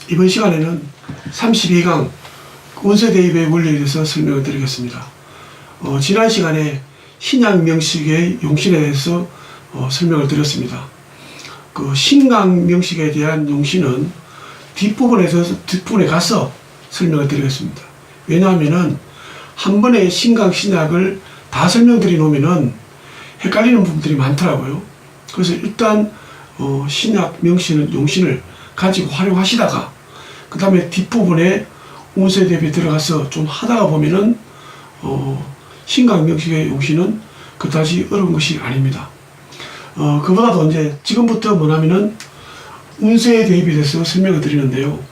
이번 시간에는 32강 운세 대입의 원리에 대해서 설명을 드리겠습니다. 지난 시간에 신약 명식의 용신에 대해서 설명을 드렸습니다. 그 신강 명식에 대한 용신은 뒷부분에 가서 설명을 드리겠습니다. 왜냐하면은 한 번에 신강 신약을 다 설명드리 놓으면은 헷갈리는 부분들이 많더라고요. 그래서 일단 신약 명신은 용신을 가지고 활용하시다가 그 다음에 뒷부분에 운세 대비 들어가서 좀 하다가 보면은 신강 명식의 용신은 그다지 어려운 것이 아닙니다. 그보다도 이제 지금부터 뭐냐면은 운세 대입에 대해서 설명을 드리는데요.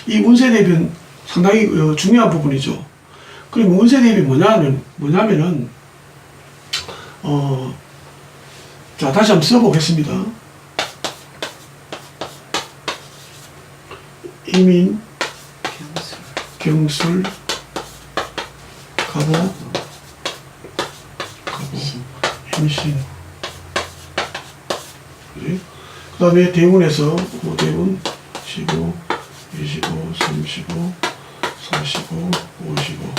이 운세 대입은 상당히 중요한 부분이죠. 그럼 운세 대입이 뭐냐면은 자, 다시 한번 써보겠습니다. 이민, 경술, 갑오, 임신. 그 다음에 대운에서 대운 15, 25, 35, 45, 55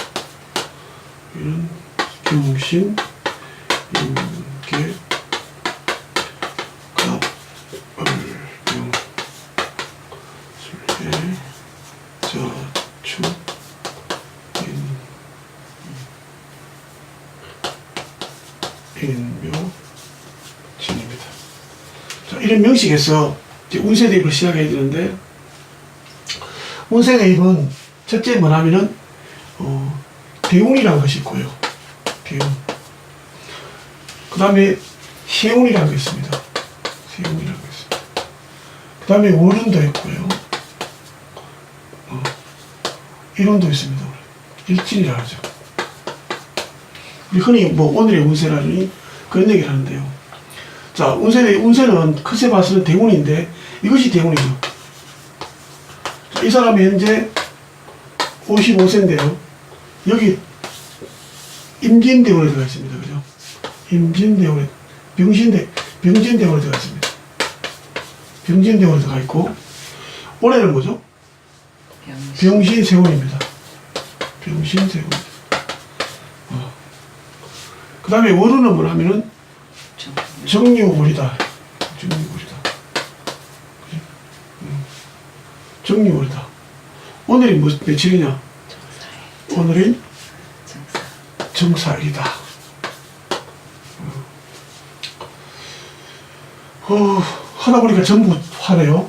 이런 경신, 임계, 갑, 을병, 술해, 저축, 인묘, 진입니다. 자, 이런 명식에서 이제 운세 대입을 시작해야 되는데, 운세 대입은 첫째 뭐냐면은 대운이라는 것이 있고요. 대운. 그 다음에 세운이라는 게 있습니다. 세운이라는 게 있습니다. 그 다음에 월운도 있고요. 일운도 있습니다. 일진이라 하죠. 우리 흔히 오늘의 운세라니 그런 얘기를 하는데요. 자, 운세는 크게 봐서는 대운인데 이것이 대운이죠. 자, 이 사람이 현재 55세인데요. 여기 임진대운에 들어가 있습니다. 그죠? 임진대운에, 병진대운에 들어가 있습니다. 병진대운에 들어가 있고, 올해는 뭐죠? 병신세운입니다. 병신세운. 그 다음에 월운은 뭐냐면은 정유월이다. 정유월이다. 정유월이다. 오늘이 며칠이냐? 오늘이 정사일이다. 하다 보니까 전부 화네요.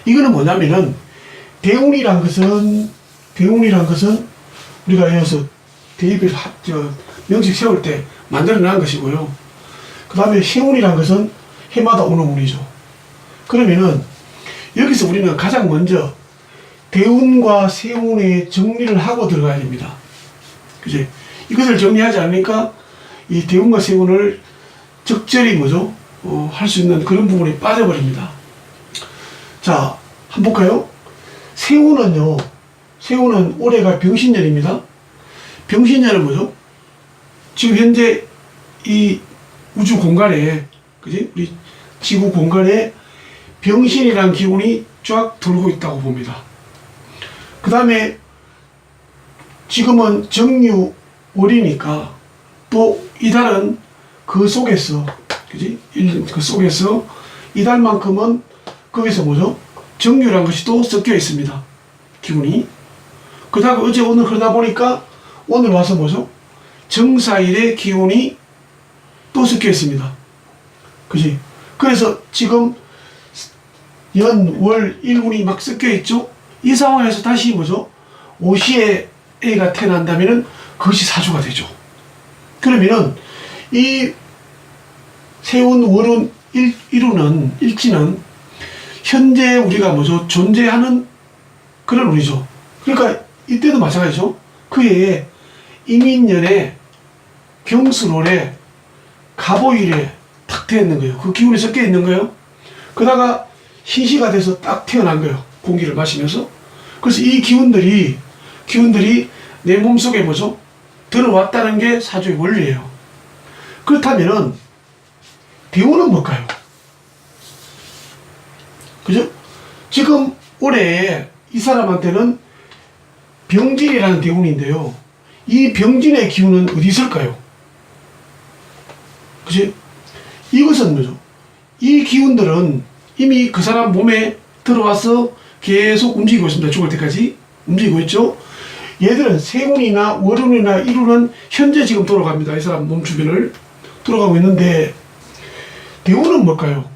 이거는 뭐냐면은 대운이란 것은 우리가 이어서 대입을 명식 세울 때 만들어 놓은 것이고요. 그 다음에 해운이란 것은 해마다 오는 운이죠. 그러면은 여기서 우리는 가장 먼저 대운과 세운의 정리를 하고 들어가야 됩니다. 그지? 이것을 정리하지 않으니까 이 대운과 세운을 적절히 할 수 있는 그런 부분이 빠져버립니다. 자, 한번 볼까요? 세운은 올해가 병신년입니다. 병신년은 뭐죠? 지금 현재 이 우주 공간에, 그지? 우리 지구 공간에 병신이라는 기운이 쫙 돌고 있다고 봅니다. 그 다음에 지금은 정유월이니까 또 이달은 그 속에서, 그지? 그 속에서 이달만큼은 거기서 정유라는 것이 또 섞여 있습니다. 기운이. 그 다음에 어제 오늘 그러다 보니까 오늘 와서 정사일의 기운이 또 섞여 있습니다. 그지? 그래서 지금 연, 월, 일운이 막 섞여 있죠? 이 상황에서 다시 오시에 A가 태어난다면은 그것이 사주가 되죠. 그러면은 이 세운, 월운, 일지는 현재 우리가 존재하는 그런 운이죠. 그러니까 이때도 마찬가지죠. 그 해에 이민년에 경술월에 갑오일에 탁 태어난 거예요. 그 기운이 섞여 있는 거예요. 그러다가 신시가 돼서 딱 태어난 거예요. 공기를 마시면서. 그래서 이 기운들이 내 몸속에 들어왔다는 게 사주의 원리예요. 그렇다면은 대운은 뭘까요? 그죠? 지금 올해 이 사람한테는 병진이라는 대운인데요. 이 병진의 기운은 어디 있을까요? 그치? 이것은 뭐죠? 이 기운들은 이미 그 사람 몸에 들어와서 계속 움직이고 있습니다. 죽을 때까지 움직이고 있죠. 얘들은 세운이나 월운이나 일운은 현재 지금 돌아갑니다. 이 사람 몸 주변을 돌아가고 있는데 대운은 뭘까요?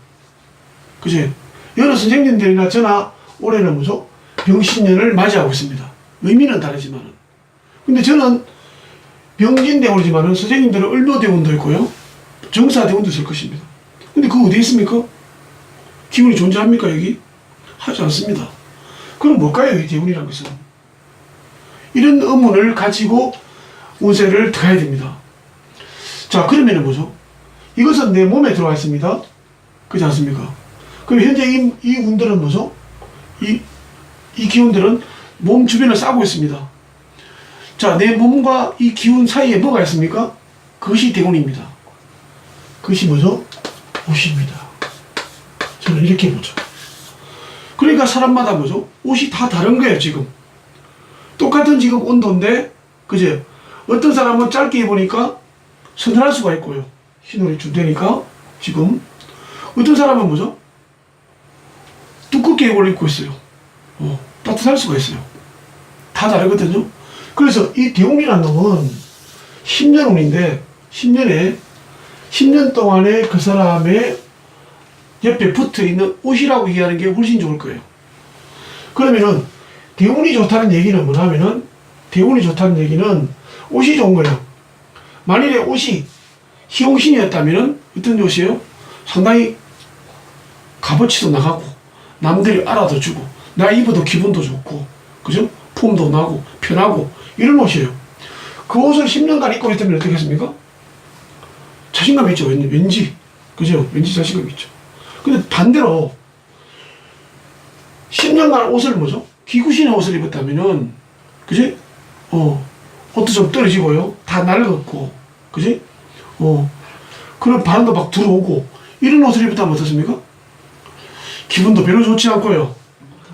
그치? 여러 선생님들이나 저나 올해는 뭐죠? 병신년을 맞이하고 있습니다. 의미는 다르지만은. 근데 저는 병진대운이지만은 선생님들은 을묘대운도 있고요. 정사대운도 있을 것입니다. 근데 그거 어디 있습니까? 기운이 존재합니까, 여기? 하지 않습니다. 그럼 뭘까요, 이 대운이라는 것은? 이런 의문을 가지고 운세를 가야 됩니다. 자, 그러면은 뭐죠? 이것은 내 몸에 들어와 있습니다. 그렇지 않습니까? 그럼 현재 이 운들은 뭐죠? 이 기운들은 몸 주변을 싸고 있습니다. 자, 내 몸과 이 기운 사이에 뭐가 있습니까? 그것이 대운입니다. 그것이 뭐죠? 옷입니다. 저는 이렇게 보죠. 그러니까 사람마다 뭐죠? 옷이 다 다른 거예요, 지금. 똑같은 지금 온도인데, 그죠? 어떤 사람은 짧게 입으니까 서늘할 수가 있고요. 흰옷이 준다니까, 지금. 어떤 사람은 뭐죠? 두껍게 입을 입고 있어요. 따뜻할 수가 있어요. 다 다르거든요. 그래서 이 대운이라는 놈은 10년 운인데, 10년 동안에 그 사람의 옆에 붙어 있는 옷이라고 얘기하는 게 훨씬 좋을 거예요. 그러면은, 대운이 좋다는 얘기는 뭐냐면은, 대운이 좋다는 얘기는 옷이 좋은 거예요. 만일에 옷이 희용신이었다면은, 어떤 옷이에요? 상당히 값어치도 나가고, 남들이 알아도 주고, 나 입어도 기분도 좋고, 그죠? 폼도 나고, 편하고, 이런 옷이에요. 그 옷을 10년간 입고 있다면 어떻겠습니까? 자신감 있죠, 왠지. 그죠? 왠지 자신감 있죠. 근데 반대로, 10년간 옷을 뭐죠? 기구신의 옷을 입었다면은, 그지? 옷도 좀 떨어지고요. 다 낡았고, 그지? 그런 바람도 막 들어오고, 이런 옷을 입었다면 어떻습니까? 기분도 별로 좋지 않고요.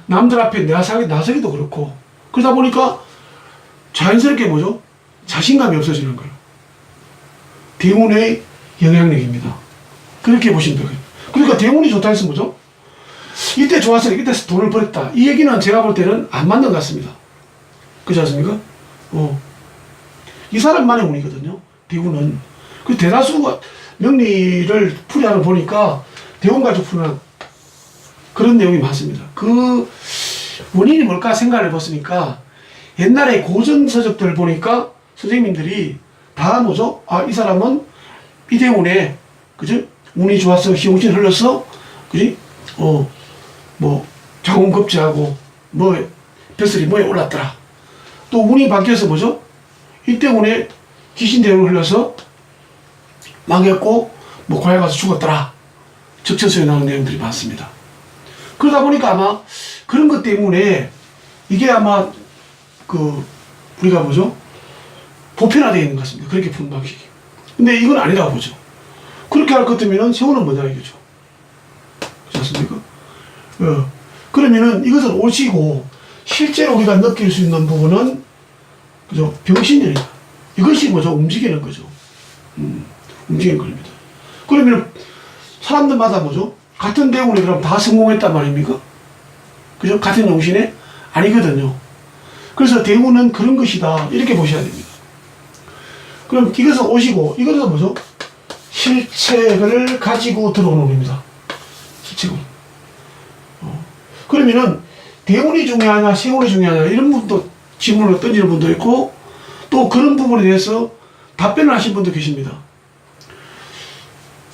남들 앞에 나서기도 그렇고, 그러다 보니까 자연스럽게 뭐죠? 자신감이 없어지는 거예요. 대운의 영향력입니다. 그렇게 보시면 돼요. 그러니까 대운이 좋다 해서 뭐죠? 이때 좋았으니 이때 돈을 벌었다. 이 얘기는 제가 볼 때는 안 맞는 것 같습니다. 그렇지 않습니까? 이 사람만의 운이거든요. 대운은. 그 대다수가 명리를 풀이하는 보니까 대운 가지고 푸는 그런 내용이 많습니다. 그 원인이 뭘까 생각을 해봤으니까 옛날에 고전서적들 보니까 선생님들이 다 뭐죠? 아, 이 사람은 이 대운에, 그죠? 운이 좋아서 희용신 흘러서, 그지? 뭐, 자궁급제하고, 벼슬이 뭐에 올랐더라. 또 운이 바뀌어서 뭐죠? 이 때문에 귀신대운을 흘러서 망했고, 뭐, 고향 가서 죽었더라. 적천서에 나오는 내용들이 많습니다. 그러다 보니까 아마 그런 것 때문에 이게 아마 우리가 뭐죠? 보편화되어 있는 것 같습니다. 그렇게 푸는 방식이. 근데 이건 아니라고 보죠. 그렇게 할 것 같으면 세우는 뭐냐 이거죠. 그렇지 않습니까? 그러면은 이것은 옷이고 실제로 우리가 느낄 수 있는 부분은 그죠? 병신이다. 이것이 뭐죠? 움직이는 거죠. 움직이는 겁니다. 그러면 사람들마다 뭐죠? 같은 대운에 그럼 다 성공했단 말입니까? 그죠? 같은 용신에? 아니거든요. 그래서 대운은 그런 것이다. 이렇게 보셔야 됩니다. 그럼 이것은 옷이고, 이것은 뭐죠? 실책을 가지고 들어오는 운입니다. 실책을. 그러면은, 대운이 중요하냐, 세운이 중요하냐, 이런 분도 질문을 던지는 분도 있고, 또 그런 부분에 대해서 답변을 하신 분도 계십니다.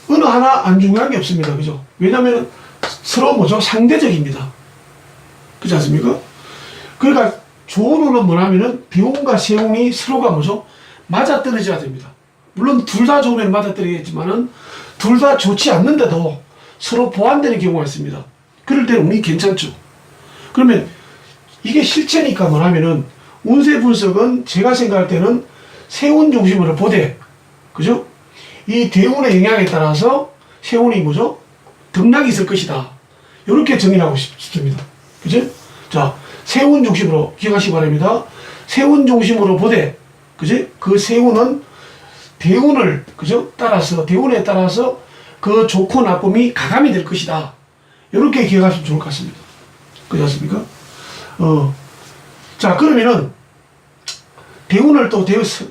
어느 하나 안 중요한 게 없습니다. 그죠? 왜냐면 서로 뭐죠? 상대적입니다. 그렇지 않습니까? 그러니까 좋은 운은 뭐냐면은 대운과 세운이 서로가 뭐죠? 맞아떨어져야 됩니다. 물론 둘 다 좋으면 맞아떨어지겠지만은 둘 다 좋지 않는데도 서로 보완되는 경우가 있습니다. 그럴 때는 운이 괜찮죠. 그러면 이게 실체니까 뭐냐면은 운세 분석은 제가 생각할 때는 세운 중심으로 보되, 그죠? 이 대운의 영향에 따라서 세운이 뭐죠? 등락이 있을 것이다. 이렇게 정의하고 싶습니다. 그죠? 자, 세운 중심으로 기억하시기 바랍니다. 세운 중심으로 보되, 그지? 그 세운은 대운을, 그죠? 따라서, 대운에 따라서 그 좋고 나쁨이 가감이 될 것이다. 이렇게 기억하시면 좋을 것 같습니다. 그렇지 않습니까? 자, 그러면은, 대운을 또,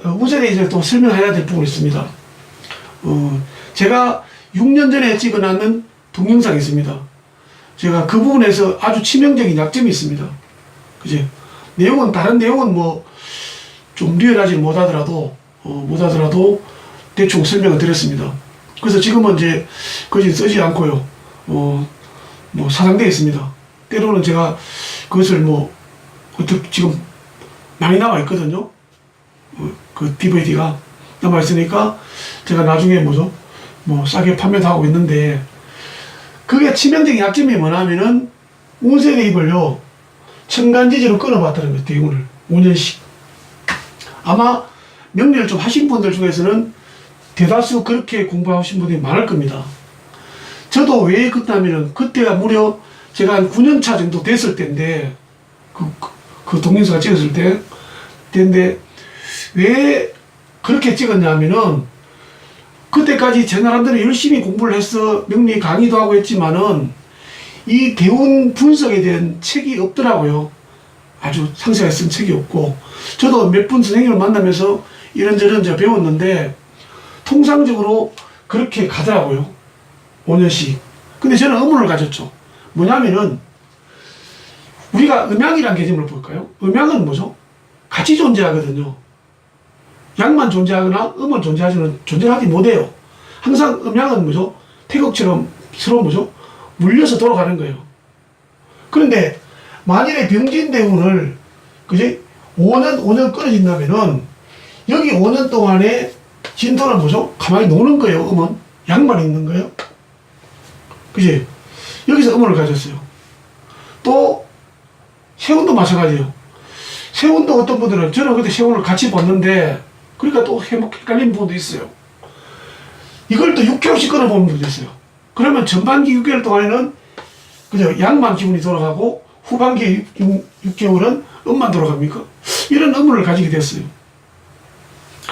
운세에 대해서 또 설명해야 될 부분이 있습니다. 제가 6년 전에 찍어놨는 동영상이 있습니다. 제가 그 부분에서 아주 치명적인 약점이 있습니다. 그지? 내용은, 다른 내용은 뭐, 좀 리얼하지 못하더라도, 대충 설명을 드렸습니다. 그래서 지금은 이제 거진 쓰지 않고요. 뭐, 사장되어 있습니다. 때로는 제가 그것을 뭐, 어떻게 지금 많이 나와 있거든요. 그 DVD가 남아 있으니까 제가 나중에 뭐죠? 뭐, 싸게 판매도 하고 있는데, 그게 치명적인 약점이 뭐냐면은, 운세 대입을요, 천간지지로 끊어봤다는 거예요, 대운을. 5년씩. 아마 명리를 좀 하신 분들 중에서는 대다수 그렇게 공부하신 분들이 많을 겁니다. 저도 왜 그랬냐면은, 그때가 무려 제가 한 9년차 정도 됐을 때인데, 그 동영상을 찍었을 때인데, 왜 그렇게 찍었냐면은, 그때까지 제 나름대로 열심히 공부를 해서 명리 강의도 하고 했지만은, 이 대운 분석에 대한 책이 없더라고요. 아주 상세하게 쓴 책이 없고, 저도 몇 분 선생님을 만나면서 이런저런 배웠는데, 통상적으로 그렇게 가더라고요. 5년씩. 근데 저는 의문을 가졌죠. 뭐냐면은, 우리가 음양이라는 개념을 볼까요? 음양은 뭐죠? 같이 존재하거든요. 양만 존재하거나 음은 존재하지 못해요. 항상 음양은 뭐죠? 태극처럼 서로 뭐죠? 물려서 돌아가는 거예요. 그런데 만일에 병진대운을 그지? 5년 끊어진다면은 여기 5년 동안에 진토는 뭐죠? 가만히 노는 거예요. 음은 양만 있는 거예요. 그지? 여기서 음을 가졌어요. 또 세운도 마찬가지예요. 세운도 어떤 분들은, 저는 그때 세운을 같이 봤는데, 그러니까 또 헷갈리는 부분도 있어요. 이걸 또 6개월씩 끊어보는 분도 있어요. 그러면 전반기 6개월 동안에는 그죠? 양만 기분이 돌아가고, 후반기 6개월은 음만 돌아갑니까? 이런 의문을 가지게 됐어요.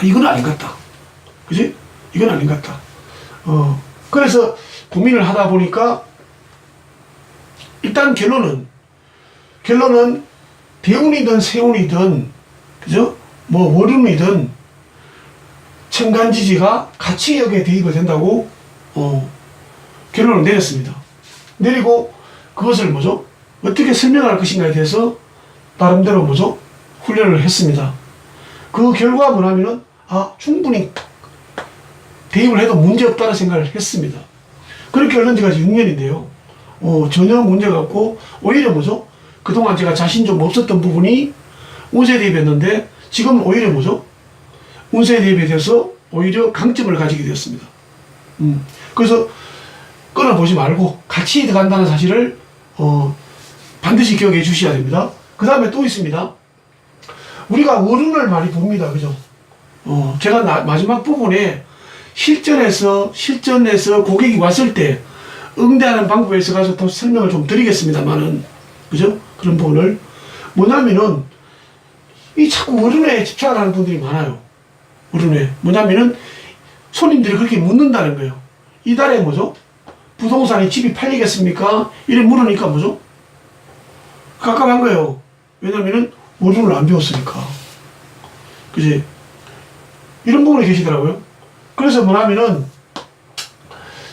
이건 아닌 것 같다. 그지? 이건 아닌 것 같다. 그래서 고민을 하다 보니까, 일단 결론은 대운이든 세운이든, 그죠? 뭐 월운이든 천간지지가 같이 여기에 대입이 된다고 결론을 내렸습니다. 내리고 그것을 뭐죠? 어떻게 설명할 것인가에 대해서 나름대로 뭐죠? 훈련을 했습니다. 그 결과 뭐냐면은, 충분히 대입을 해도 문제없다는 생각을 했습니다. 그렇게 흘른 지가 6년인데요. 전혀 문제가 없고, 오히려 뭐죠? 그동안 제가 자신 좀 없었던 부분이 운세 대입했는데, 지금 오히려 뭐죠? 운세 대입에 대해서 오히려 강점을 가지게 되었습니다. 그래서 끊어보지 말고 같이 들어간다는 사실을 반드시 기억해 주셔야 됩니다. 그 다음에 또 있습니다. 우리가 월운을 많이 봅니다. 그죠? 제가 마지막 부분에 실전에서 고객이 왔을 때 응대하는 방법에 있어서 더 설명을 좀 드리겠습니다만은, 그죠? 그런 부분을. 뭐냐면은, 이 자꾸 월운에 집착을 하는 분들이 많아요. 월운에. 뭐냐면은, 손님들이 그렇게 묻는다는 거예요. 이달에 뭐죠? 부동산이 집이 팔리겠습니까? 이래 물으니까 뭐죠? 깝깝한 거예요. 왜냐면은, 월운을 안 배웠으니까. 그지? 이런 부분이 계시더라고요. 그래서 뭐냐면은,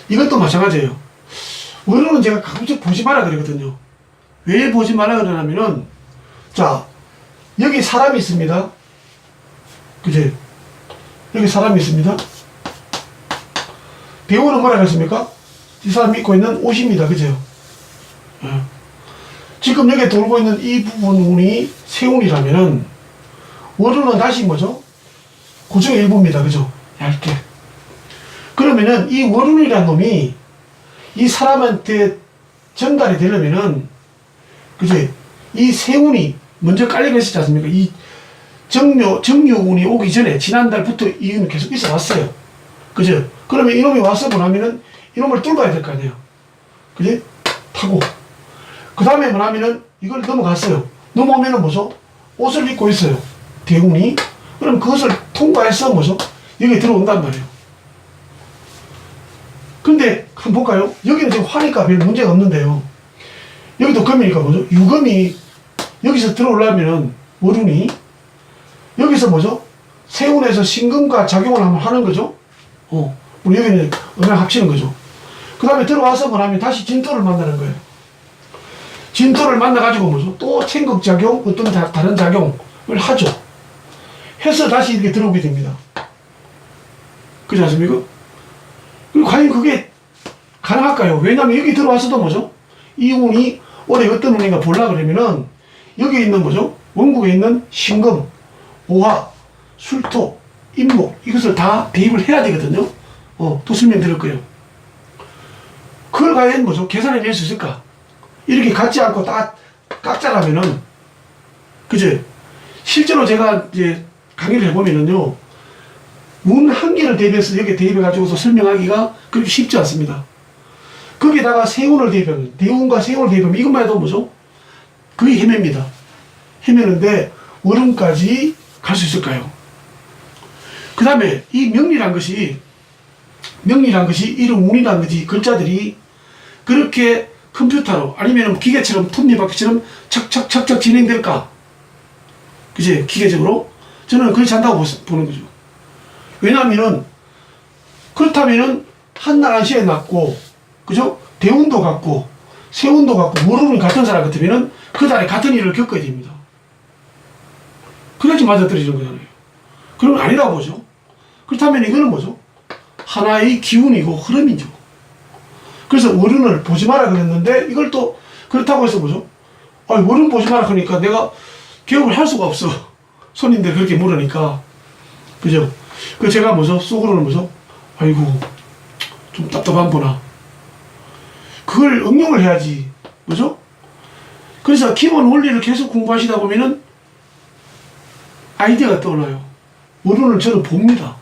이것도 마찬가지예요. 월운은 제가 가끔씩 보지 마라 그러거든요. 왜 보지 마라 그러냐면은, 자, 여기 사람이 있습니다. 그지? 여기 사람이 있습니다. 대운은 뭐라 그랬습니까? 이 사람이 입고 있는 옷입니다. 그죠? 지금 여기 돌고 있는 이 부분이 세운이라면은, 월운은 다시 뭐죠? 고정의 일부입니다. 그죠? 얇게. 그러면은 이 월운이라는 놈이 이 사람한테 전달이 되려면은, 그지? 이 세운이 먼저 깔리고 있었지 않습니까? 이 정유운이 오기 전에, 지난달부터 이 운이 계속 있어 왔어요. 그죠? 그러면 이놈이 와서 뭐냐면은, 이놈을 뚫어야 될 거 아니에요. 그지? 타고. 그 다음에 뭐냐면은, 이걸 넘어갔어요. 넘어오면은 뭐죠? 옷을 입고 있어요. 대운이. 그럼 그것을 통과해서 뭐죠? 여기 들어온단 말이에요. 근데 한번 볼까요? 여기는 지금 화니까 별 문제가 없는데요. 여기도 금이니까 뭐죠? 유금이 여기서 들어오려면은 월운이 여기서 뭐죠? 세운에서 신금과 작용을 한번 하는 거죠. 우리 여기는 은하 합치는 거죠. 그 다음에 들어와서 뭐냐면 다시 진토를 만나는 거예요. 진토를 만나가지고 뭐죠? 또 천극작용, 어떤 다른 작용을 하죠. 해서 다시 이렇게 들어오게 됩니다. 그렇지 않습니까? 그리고 과연 그게 가능할까요? 왜냐면 여기 들어와서도 뭐죠? 이 운이 올해 어떤 운인가 보려고 그러면은 여기 있는 뭐죠? 원국에 있는 신금, 오화, 술토, 임목 이것을 다 대입을 해야 되거든요. 또 설명드릴 거예요. 그걸 과연 뭐죠? 계산해 낼 수 있을까? 이렇게 같지 않고 딱 깍자라면은 그죠? 실제로 제가 이제 강의를 해보면은요, 운 한 개를 대입해서 여기 대입해가지고서 설명하기가 그렇게 쉽지 않습니다. 거기다가 세운을 대입하면, 대운과 세운을 대입하면 이것만 해도 뭐죠? 거의 헤맵니다. 헤매는데, 월운까지 갈 수 있을까요? 그 다음에 이 명리란 것이, 이런 운이란 것이 글자들이 그렇게 컴퓨터로 아니면 기계처럼 톱니바퀴처럼 척척척척 진행될까? 그지? 기계적으로? 저는 그렇지 않다고 보는 거죠. 왜냐하면은, 그렇다면은, 한날 한시에 났고, 그죠? 대운도 같고, 세운도 같고, 월운이 같은 사람 같으면은, 그 달에 같은 일을 겪어야 됩니다. 그래야지 맞아떨어지는 거잖아요. 그런 건 아니라고 보죠. 그렇다면 이거는 뭐죠? 하나의 기운이고 흐름이죠. 그래서 월운을 보지 마라 그랬는데, 이걸 또, 그렇다고 해서 뭐죠? 월운 보지 마라 그러니까 내가 개업을 할 수가 없어. 손님들 그렇게 물으니까. 그죠? 그 제가 뭐죠? 속으로는 뭐죠? 아이고, 좀 답답한구나. 그걸 응용을 해야지. 뭐죠? 그래서 기본 원리를 계속 공부하시다 보면은 아이디어가 떠올라요. 원론을 저는 봅니다.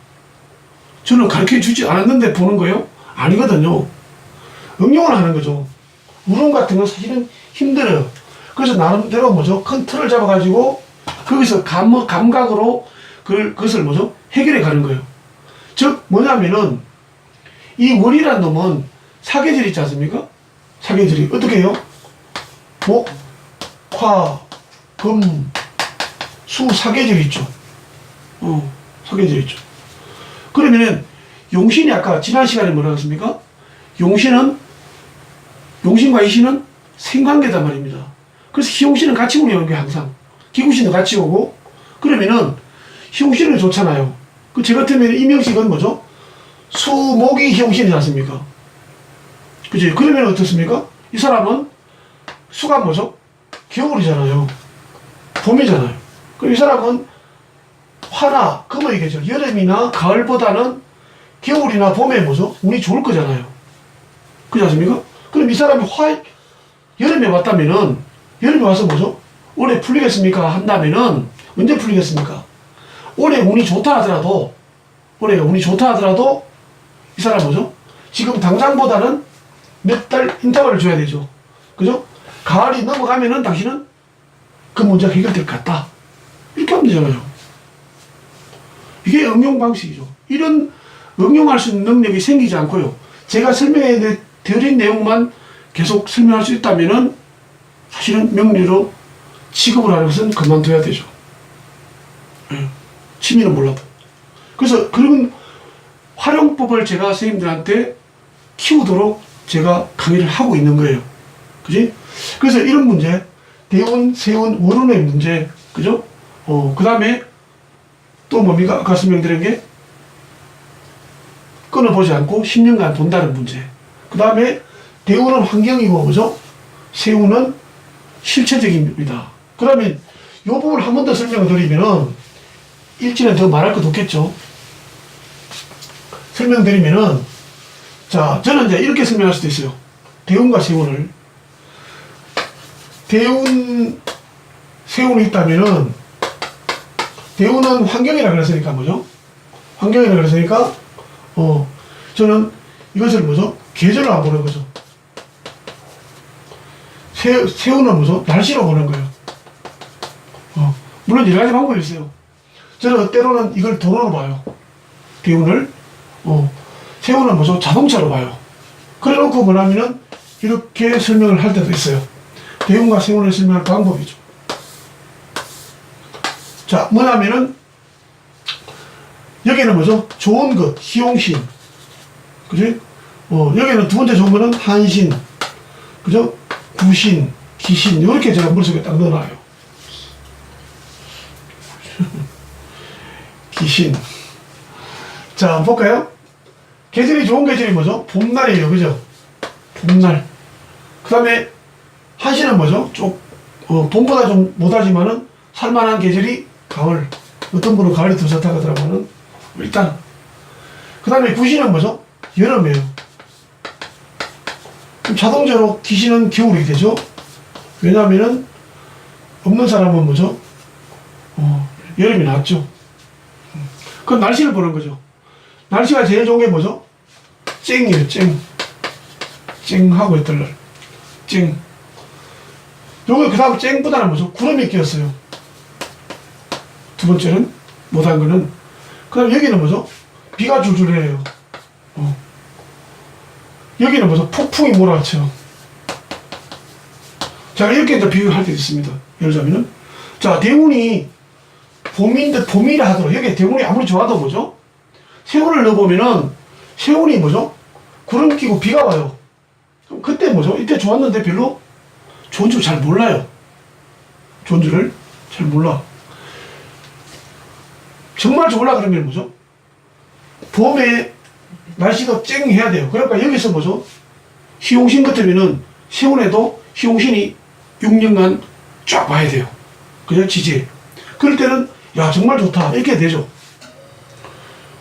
저는 가르쳐 주지 않았는데 보는 거예요? 아니거든요. 응용을 하는 거죠. 우론 같은 건 사실은 힘들어요. 그래서 나름대로 뭐죠? 큰 틀을 잡아가지고 거기서 감각으로 그것을 뭐죠? 해결해 가는 거예요. 즉, 뭐냐면은, 이 월이란 놈은 사계절 있지 않습니까? 사계절이 어떻게 해요? 목, 화, 금, 수, 사계절이 있죠. 사계절이 있죠. 그러면은, 용신이 아까 지난 시간에 뭐라고 했습니까? 용신과 이신은 생관계단 말입니다. 그래서 희용신은 같이 오는 게 항상. 기구신도 같이 오고, 그러면은, 희용신은 좋잖아요. 제 같으면 이명식은 뭐죠? 수목이 희용신이지 않습니까? 그지? 그러면 어떻습니까? 이 사람은 수가 뭐죠? 겨울이잖아요. 봄이잖아요. 그럼 이 사람은 화나 금의 계절, 여름이나 가을보다는 겨울이나 봄에 뭐죠? 운이 좋을 거잖아요. 그렇지 않습니까? 그럼 이 사람이 여름에 왔다면은, 여름에 와서 뭐죠? 올해 풀리겠습니까? 한다면은, 언제 풀리겠습니까? 올해 운이 좋다 하더라도, 이 사람 뭐죠? 지금 당장보다는 몇 달 인터벌을 줘야 되죠. 그죠? 가을이 넘어가면은 당신은 그 문제가 해결될 것 같다. 이렇게 하면 되잖아요. 이게 응용 방식이죠. 이런 응용할 수 있는 능력이 생기지 않고요. 제가 설명해 드린 내용만 계속 설명할 수 있다면은 사실은 명리로 취급을 하는 것은 그만둬야 되죠. 취미는 몰라도. 그래서 그런 활용법을 제가 선생님들한테 키우도록 제가 강의를 하고 있는 거예요. 그지? 그래서 이런 문제, 대운, 세운, 월운의 문제, 그죠? 그 다음에 또 뭡니까? 아까 설명드린 게 끊어보지 않고 10년간 본다는 문제. 그 다음에 대운은 환경이고, 뭐죠? 세운은 실체적입니다. 그러면 이 부분을 한 번 더 설명을 드리면은 일지는 더 말할 것도 없겠죠. 설명드리면은, 자, 저는 이제 이렇게 설명할 수도 있어요. 대운과 세운을. 세운이 있다면은, 대운은 환경이라 그랬으니까 뭐죠? 환경이라 그랬으니까, 저는 이것을 뭐죠? 계절로 안 보는 거죠. 세운은 뭐죠? 날씨로 보는 거예요. 물론 여러 가지 방법이 있어요. 저는 때로는 이걸 도로로 봐요. 대운을. 세운은 뭐죠? 자동차로 봐요. 그래 놓고 뭐냐면은 이렇게 설명을 할 때도 있어요. 대운과 세운을 설명할 방법이죠. 자, 뭐냐면은 여기는 뭐죠? 좋은 것, 희용신. 그지? 여기는 두 번째 좋은 거는 한신. 그죠? 구신, 기신. 이렇게 제가 머릿속에 딱 넣어놔요. 기신. 자, 한번 볼까요? 계절이 좋은 계절이 뭐죠? 봄날이에요. 그죠? 봄날. 그 다음에 한신은 뭐죠? 봄보다 좀 못하지만은 살만한 계절이 가을. 어떤 분은 가을이 더 좋다고 하더라고는 일단. 그 다음에 구신은 뭐죠? 여름이에요. 그럼 자동적으로 기신은 겨울이 되죠? 왜냐하면은 없는 사람은 뭐죠? 여름이 낫죠. 그건 날씨를 보는 거죠. 날씨가 제일 좋은 게 뭐죠? 쨍이에요, 쨍. 쨍하고 있던 날. 쨍. 요거 그 다음 쨍보다는 뭐죠? 구름이 끼었어요. 두 번째는 못한 거는. 그 다음 여기는 뭐죠? 비가 줄줄 내려요. 여기는 뭐죠? 폭풍이 몰아쳐. 자, 이렇게 이제 비교할 때 있습니다. 예를 들자면은. 자, 대운이 봄이라 하더라도 여기 대운이 아무리 좋아도 뭐죠? 세운을 넣어보면은 세운이 뭐죠? 구름 끼고 비가 와요. 그럼 그때 뭐죠? 이때 좋았는데 별로 좋은 줄 잘 몰라요. 좋은 줄을 잘 몰라. 정말 좋으려 그러면 뭐죠? 봄에 날씨도 쨍해야 돼요. 그러니까 여기서 뭐죠? 희용신 같으면은 세운에도 희용신이 6년간 쫙 봐야 돼요. 그죠? 지지. 그럴 때는 야 정말 좋다 이렇게 되죠.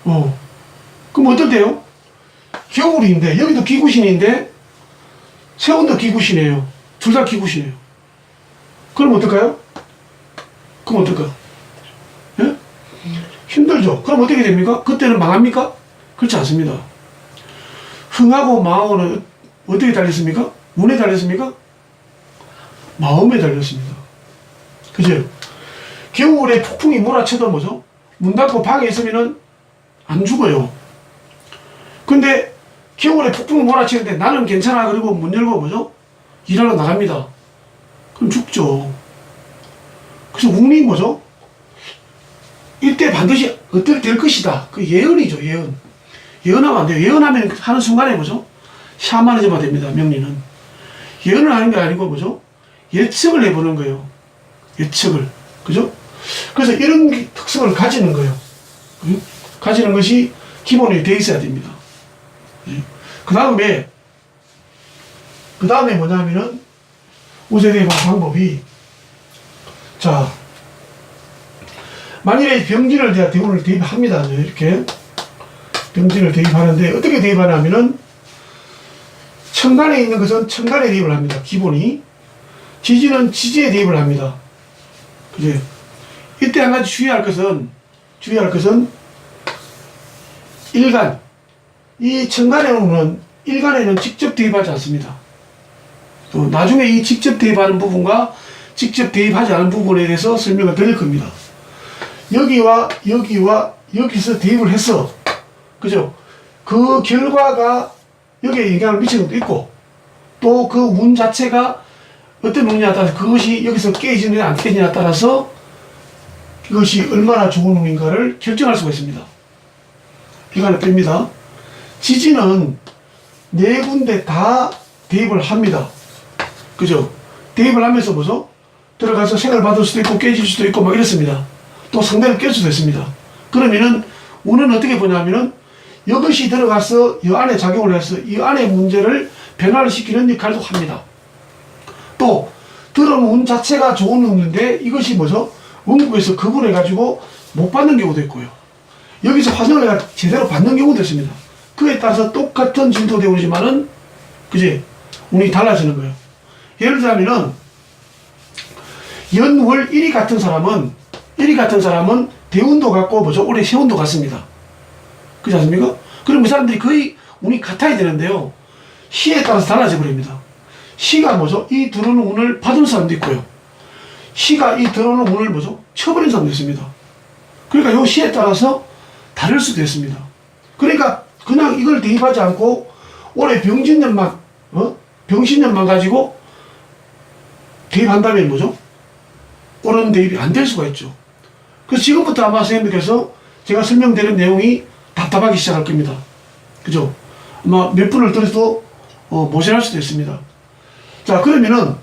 그럼 어떨때요? 겨울인데 여기도 기구신인데 세운도 기구신이에요. 둘 다 기구신이에요. 그럼 어떨까요? 그럼 어떨까? 예? 힘들죠. 그럼 어떻게 됩니까? 그때는 망합니까? 그렇지 않습니다. 흥하고 망하고는 어떻게 달렸습니까? 운에 달렸습니까? 마음에 달렸습니다. 그죠? 겨울에 폭풍이 몰아쳐도 뭐죠? 문 닫고 방에 있으면은 안 죽어요. 근데 겨울에 폭풍이 몰아치는데 나는 괜찮아. 그리고 문 열고 뭐죠? 일하러 나갑니다. 그럼 죽죠. 그래서 운이 뭐죠? 이때 반드시 어떻게 될 것이다. 그 예언이죠, 예언. 예언하면 안 돼요. 예언하면 하는 순간에 뭐죠? 샤머니즘화 됩니다, 명리는. 예언을 하는 게 아니고 뭐죠? 예측을 해보는 거예요. 예측을. 그죠? 그래서 이런 특성을 가지는 거예요. 가지는 것이 기본이 돼 있어야 됩니다. 그 다음에 뭐냐면은 우세대입 방법이 자 만일에 병진을 대한 대운을 대입합니다. 이렇게 병진을 대입하는데 어떻게 대입하냐면은 천간에 있는 것은 천간에 대입을 합니다. 기본이. 지지는 지지에 대입을 합니다. 그죠? 이때 한 가지 주의할 것은 일간. 이 천간에는 일간에는 직접 대입하지 않습니다. 또 나중에 이 직접 대입하는 부분과 직접 대입하지 않은 부분에 대해서 설명을 드릴 겁니다. 여기와 여기서 대입을 했어. 그죠? 그 결과가 여기에 영향을 미치는 것도 있고 또 그 운 자체가 어떤 운이냐에 따라서 그것이 여기서 깨지느냐 안 깨지느냐에 따라서 이것이 얼마나 좋은 운인가를 결정할 수가 있습니다. 이거는 뺍니다. 지지는 네 군데 다 대입을 합니다. 그죠? 대입을 하면서 뭐죠? 들어가서 생을 받을 수도 있고 깨질 수도 있고 막 이렇습니다. 또 상대를 깰 수도 있습니다. 그러면은 운은 어떻게 보냐면은 이것이 들어가서 이 안에 작용을 해서 이 안에 문제를 변화를 시키는 역할도 합니다. 또 들어온 운 자체가 좋은 운인데 이것이 뭐죠? 원국에서 거분해가지고 못 받는 경우도 있고요. 여기서 화정을 제대로 받는 경우도 있습니다. 그에 따라서 똑같은 진토대운이지만은 그지? 운이 달라지는 거예요. 예를 들자면은 연월 1이 같은 사람은 대운도 같고 뭐죠? 올해 세운도 같습니다. 그렇지 않습니까? 그럼 이 사람들이 거의 운이 같아야 되는데요. 시에 따라서 달라져 버립니다. 시가 뭐죠? 이 들어오는 운을 받은 사람도 있고요. 시가 이 들어오는 운을 뭐죠? 쳐버린 사람도 있습니다. 그러니까 요 시에 따라서 다를 수도 있습니다. 그러니까 그냥 이걸 대입하지 않고 올해 병신년만 병신년만 가지고 대입한다면 뭐죠? 옳은 대입이 안 될 수가 있죠. 그래서 지금부터 아마 선생님께서 제가 설명드리는 내용이 답답하기 시작할 겁니다. 그죠? 아마 몇 분을 들어도 모자랄 수도 있습니다. 자, 그러면은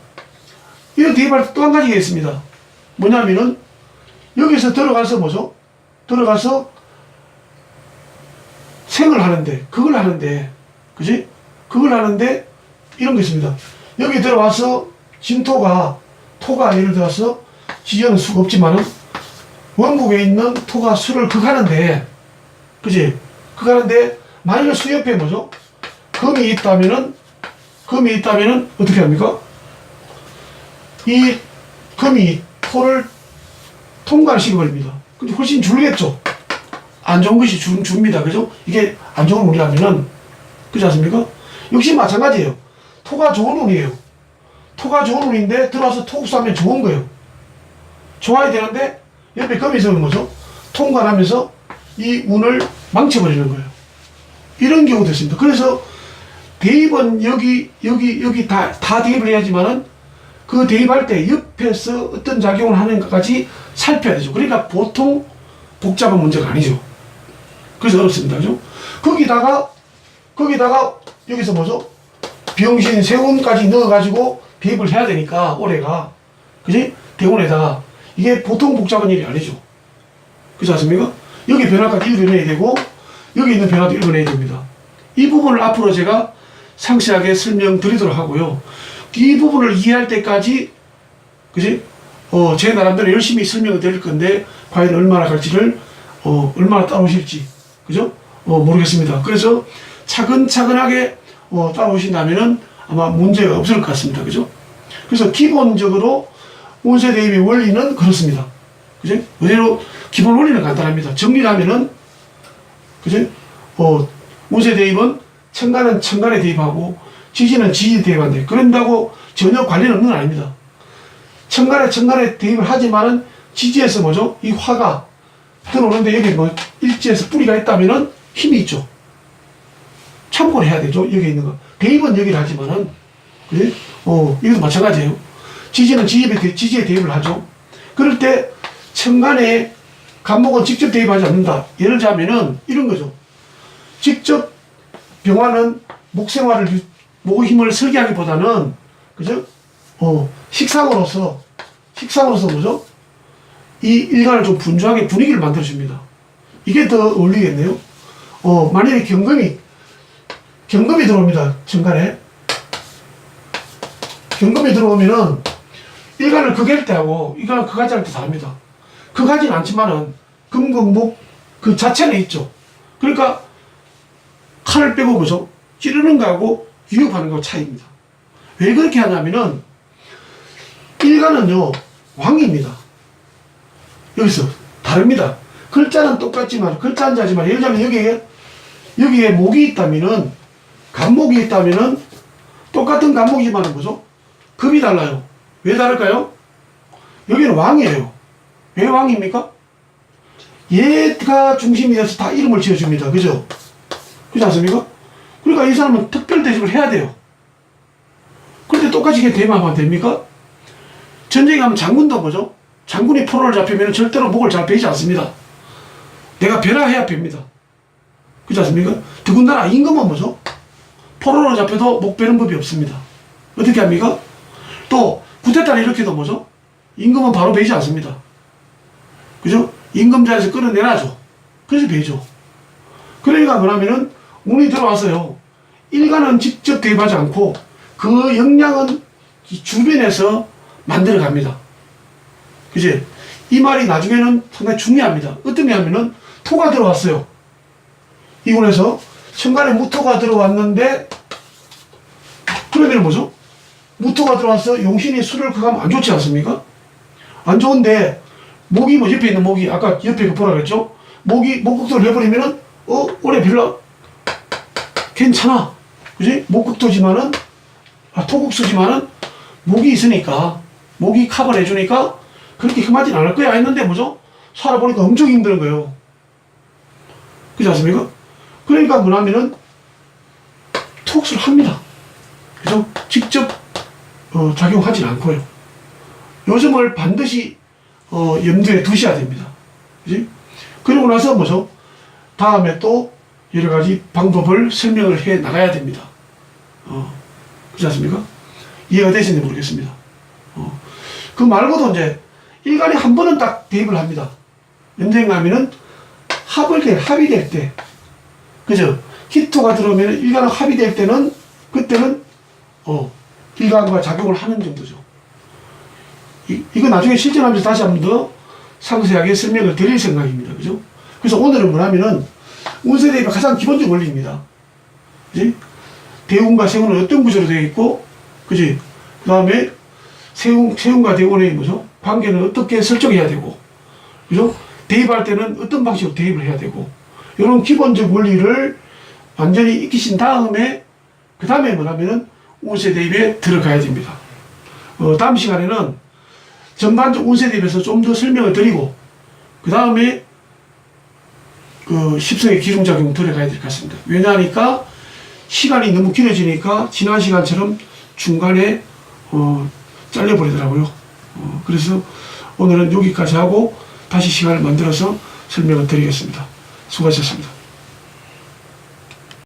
이런 대입할 때 또 한 가지가 있습니다. 뭐냐면은 여기서 들어가서 뭐죠? 들어가서 생을 하는데, 그걸 하는데, 그지? 그걸 하는데 이런 게 있습니다. 여기 들어와서 진토가, 토가 예를 들어서 지지하는 수가 없지만은 원국에 있는 토가 수를 극하는데, 그지? 극하는데 만약에 수 옆에 뭐죠? 금이 있다면은 어떻게 합니까? 이 금이 토를 통과시켜버립니다. 근데 훨씬 줄겠죠? 안 좋은 것이 줍니다. 그죠? 이게 안 좋은 운이라면은, 그렇지 않습니까? 역시 마찬가지예요. 토가 좋은 운이에요. 토가 좋은 운인데 들어와서 토국수하면 좋은 거예요. 좋아야 되는데 옆에 금이 있으면 뭐죠? 통과하면서 이 운을 망쳐버리는 거예요. 이런 경우도 있습니다. 그래서 대입은 여기 다 대입을 해야지만은 그 대입할 때 옆에서 어떤 작용을 하는 것까지 살펴야 되죠. 그러니까 보통 복잡한 문제가 아니죠. 그래서 어렵습니다. 그죠? 거기다가 여기서 뭐죠? 병신, 세운까지 넣어가지고 대입을 해야 되니까 올해가, 그지? 대운에다가 이게 보통 복잡한 일이 아니죠. 그렇지 않습니까? 여기 변화까지 읽어내야 되고 여기 있는 변화도 읽어내야 됩니다. 이 부분을 앞으로 제가 상세하게 설명드리도록 하고요. 이 부분을 이해할 때까지, 그지? 제 나름대로 열심히 설명을 드릴 건데 과연 얼마나 갈지를 얼마나 따라오실지, 그죠? 모르겠습니다. 그래서 차근차근하게 따라오신다면은 아마 문제가 없을 것 같습니다. 그죠? 그래서 기본적으로 운세 대입의 원리는 그렇습니다. 그죠? 의외로 기본 원리는 간단합니다. 정리를 하면은, 그죠? 운세 대입은 천간은 천간에 대입하고 지지는 지지에 대입한대. 그런다고 전혀 관련은 없는 건 아닙니다. 천간에 대입을 하지만은 지지에서 뭐죠? 이 화가 들어오는데 여기 뭐 일지에서 뿌리가 있다면은 힘이 있죠. 참고를 해야 되죠. 여기 있는 거. 대입은 여기를 하지만은, 그지? 이것도 마찬가지예요. 지지는 지지에 대입을 하죠. 그럴 때 천간에 간목은 직접 대입하지 않는다. 예를 들자면은 이런 거죠. 직접 병화는 목의 힘을 설계하기보다는, 그죠? 식상으로서 뭐죠? 이 일간을 좀 분주하게 분위기를 만들어줍니다. 이게 더 어울리겠네요. 만약에 경금이 들어옵니다. 천간에. 경금이 들어오면은 일간을 극할 때하고 일간을 극하지 않을 때 다릅니다. 극하지는 않지만은 금극목 그 자체는 있죠. 그러니까 칼을 빼고 뭐죠? 찌르는 거하고 유협하는 거 차이입니다. 왜 그렇게 하냐면은 일간은요 왕입니다. 여기서 다릅니다. 글자는 똑같지만 글자 한자지만 예를 들자면 여기에 목이 있다면은 간목이 있다면은 똑같은 간목이지만 뭐죠? 급이 달라요. 왜 다를까요? 여기는 왕이에요. 왜 왕입니까? 얘가 중심이 돼서 다 이름을 지어줍니다. 그죠? 그렇지 않습니까? 그러니까 이 사람은 특별 대접을 해야 돼요. 그런데 똑같이 이게 대입하면 됩니까? 전쟁에 가면 장군도 뭐죠? 장군이 포로를 잡히면 절대로 목을 잘 베지 않습니다. 내가 변화해야 뺍니다. 그렇지 않습니까? 더군다나 임금은 뭐죠? 포로로 잡혀도 목 베는 법이 없습니다. 어떻게 합니까? 또 쿠데타를 일으켜도 뭐죠? 임금은 바로 베지 않습니다. 그죠? 임금자에서 끌어내놔죠. 그래서 베죠. 그러니까 뭐냐면은 운이 들어와서요. 일간은 직접 대입하지 않고 그 역량은 주변에서 만들어 갑니다. 그지? 이 말이 나중에는 상당히 중요합니다. 어떤 게 하면은 토가 들어왔어요. 이 운에서 천간에 무토가 들어왔는데 그러면 뭐죠? 무토가 들어와서 용신이 수를 그가면 안 좋지 않습니까? 안 좋은데 목이 뭐 옆에 있는 목이 아까 옆에 그 보라 그랬죠? 목이 목극도를 해버리면은 올해 별로 괜찮아. 그지? 목극도지만은 토국 쓰지만은 목이 있으니까, 목이 커버를 해주니까 그렇게 험하진 않을 거야 했는데 뭐죠? 살아보니까 엄청 힘든 거예요. 그렇지 않습니까? 그러니까 뭐냐면은 토국수를 합니다. 그죠? 직접 작용하진 않고요. 요 점을 반드시 염두에 두셔야 됩니다. 그지? 그러고 나서 뭐죠? 다음에 또 여러 가지 방법을 설명을 해 나가야 됩니다. 그렇지 않습니까? 이해가 되시는지 모르겠습니다. 그 말고도 이제 일간에 한 번은 딱 대입을 합니다. 언젠가 하면은 합이 될 때, 그죠? 히토가 들어오면 일간은 합이 될 때는, 그때는 일간과 작용을 하는 정도죠. 이거 나중에 실전하면서 다시 한 번 더 상세하게 설명을 드릴 생각입니다. 그죠? 그래서 오늘은 뭐냐면은 운세 대입의 가장 기본적 원리입니다. 그지? 대운과 세운은 어떤 구조로 되어 있고, 그지? 그 다음에 세운과 대운의 뭐죠? 관계는 어떻게 설정해야 되고, 그죠? 대입할 때는 어떤 방식으로 대입을 해야 되고, 이런 기본적 원리를 완전히 익히신 다음에, 그 다음에 뭐냐면은 운세 대입에 들어가야 됩니다. 다음 시간에는 전반적 운세 대입에서 좀 더 설명을 드리고, 그 다음에 그 십성의 기둥작용 들어가야 될 것 같습니다. 왜냐하니까 시간이 너무 길어지니까 지난 시간처럼 중간에 잘려버리더라고요. 그래서 오늘은 여기까지 하고 다시 시간을 만들어서 설명을 드리겠습니다. 수고하셨습니다.